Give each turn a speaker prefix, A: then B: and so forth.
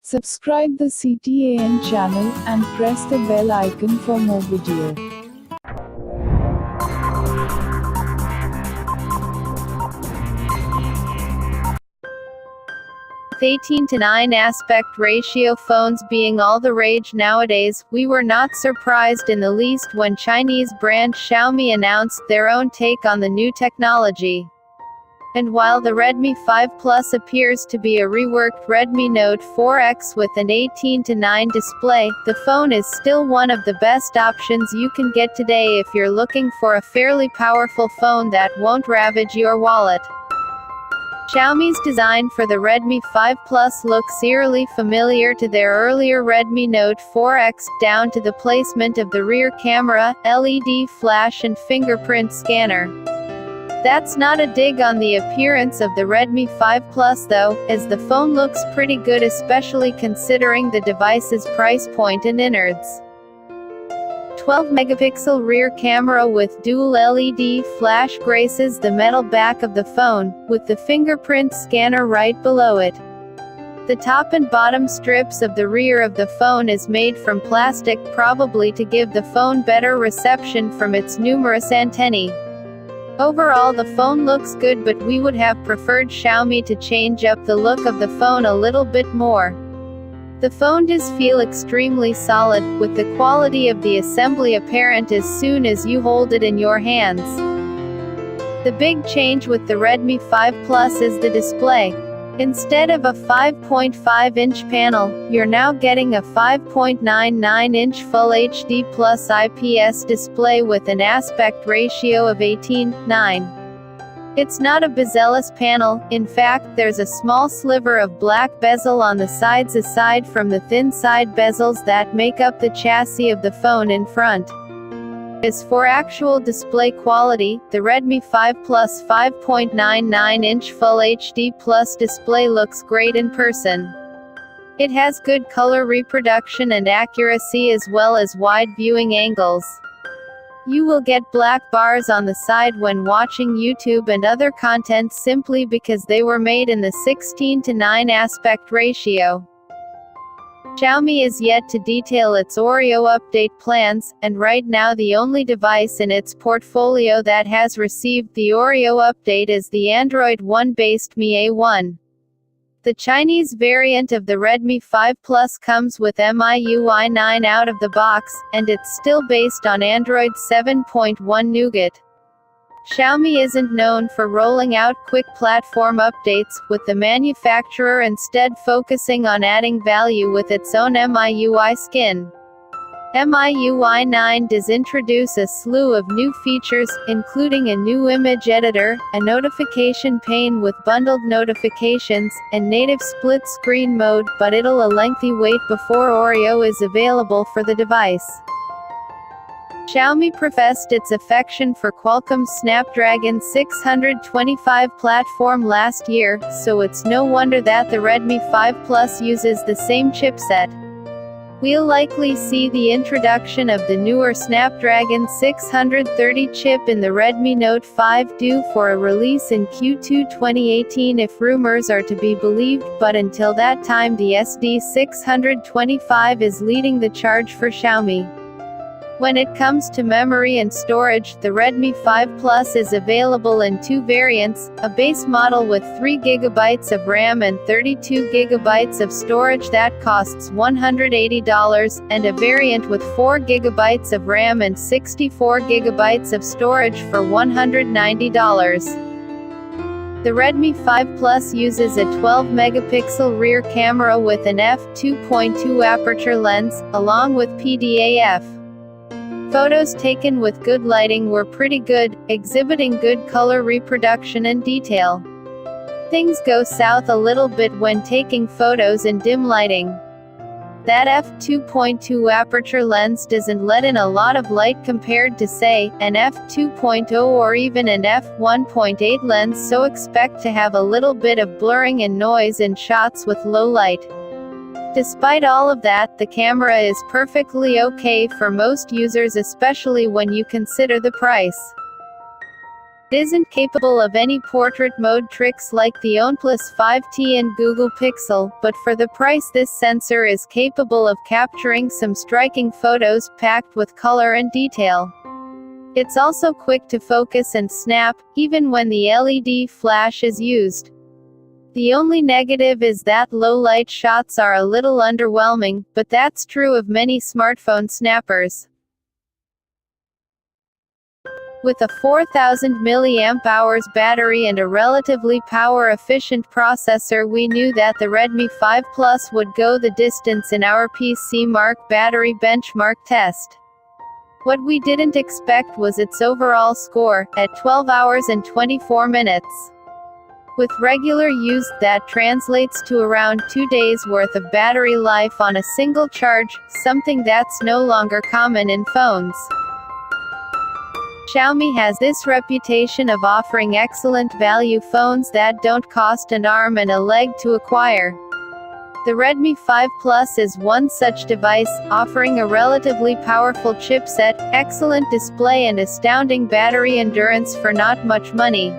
A: Subscribe the CTAN channel and press the bell icon for more video.
B: With 18:9 aspect ratio phones being all the rage nowadays, we were not surprised in the least when Chinese brand Xiaomi announced their own take on the new technology. And while the Redmi 5 Plus appears to be a reworked Redmi Note 4X with an 18:9 display, the phone is still one of the best options you can get today if you're looking for a fairly powerful phone that won't ravage your wallet. Xiaomi's design for the Redmi 5 Plus looks eerily familiar to their earlier Redmi Note 4X, down to the placement of the rear camera, LED flash and fingerprint scanner. That's not a dig on the appearance of the Redmi 5 Plus though, as the phone looks pretty good, especially considering the device's price point and innards. 12-megapixel rear camera with dual LED flash graces the metal back of the phone, with the fingerprint scanner right below it. The top and bottom strips of the rear of the phone is made from plastic, probably to give the phone better reception from its numerous antennae. Overall, the phone looks good, but we would have preferred Xiaomi to change up the look of the phone a little bit more. The phone does feel extremely solid, with the quality of the assembly apparent as soon as you hold it in your hands. The big change with the Redmi 5 Plus is the display. Instead of a 5.5-inch panel, you're now getting a 5.99-inch Full HD Plus IPS display with an aspect ratio of 18:9. It's not a bezel-less panel, in fact there's a small sliver of black bezel on the sides aside from the thin side bezels that make up the chassis of the phone in front. As for actual display quality, the Redmi 5 Plus 5.99-inch Full HD Plus display looks great in person. It has good color reproduction and accuracy as well as wide viewing angles. You will get black bars on the side when watching YouTube and other content simply because they were made in the 16:9 aspect ratio. Xiaomi is yet to detail its Oreo update plans, and right now the only device in its portfolio that has received the Oreo update is the Android One-based Mi A1. The Chinese variant of the Redmi 5 Plus comes with MIUI 9 out of the box, and it's still based on Android 7.1 Nougat. Xiaomi isn't known for rolling out quick platform updates, with the manufacturer instead focusing on adding value with its own MIUI skin. MIUI 9 does introduce a slew of new features, including a new image editor, a notification pane with bundled notifications, and native split-screen mode, but it'll a lengthy wait before Oreo is available for the device. Xiaomi professed its affection for Qualcomm's Snapdragon 625 platform last year, so it's no wonder that the Redmi 5 Plus uses the same chipset. We'll likely see the introduction of the newer Snapdragon 630 chip in the Redmi Note 5 due for a release in Q2 2018 if rumors are to be believed, but until that time the SD625 is leading the charge for Xiaomi. When it comes to memory and storage, the Redmi 5 Plus is available in two variants, a base model with 3 GB of RAM and 32 GB of storage that costs $180, and a variant with 4 GB of RAM and 64 GB of storage for $190. The Redmi 5 Plus uses a 12-megapixel rear camera with an f2.2 aperture lens, along with PDAF. Photos taken with good lighting were pretty good, exhibiting good color reproduction and detail. Things go south a little bit when taking photos in dim lighting. That f2.2 aperture lens doesn't let in a lot of light compared to, say, an f2.0 or even an f1.8 lens, so expect to have a little bit of blurring and noise in shots with low light. Despite all of that, the camera is perfectly okay for most users, especially when you consider the price. It isn't capable of any portrait mode tricks like the OnePlus 5T and Google Pixel, but for the price this sensor is capable of capturing some striking photos packed with color and detail. It's also quick to focus and snap, even when the LED flash is used. The only negative is that low-light shots are a little underwhelming, but that's true of many smartphone snappers. With a 4000 mAh battery and a relatively power-efficient processor, we knew that the Redmi 5 Plus would go the distance in our PC Mark battery benchmark test. What we didn't expect was its overall score, at 12 hours and 24 minutes. With regular use, that translates to around 2 days' worth of battery life on a single charge, something that's no longer common in phones. Xiaomi has this reputation of offering excellent value phones that don't cost an arm and a leg to acquire. The Redmi 5 Plus is one such device, offering a relatively powerful chipset, excellent display and astounding battery endurance for not much money.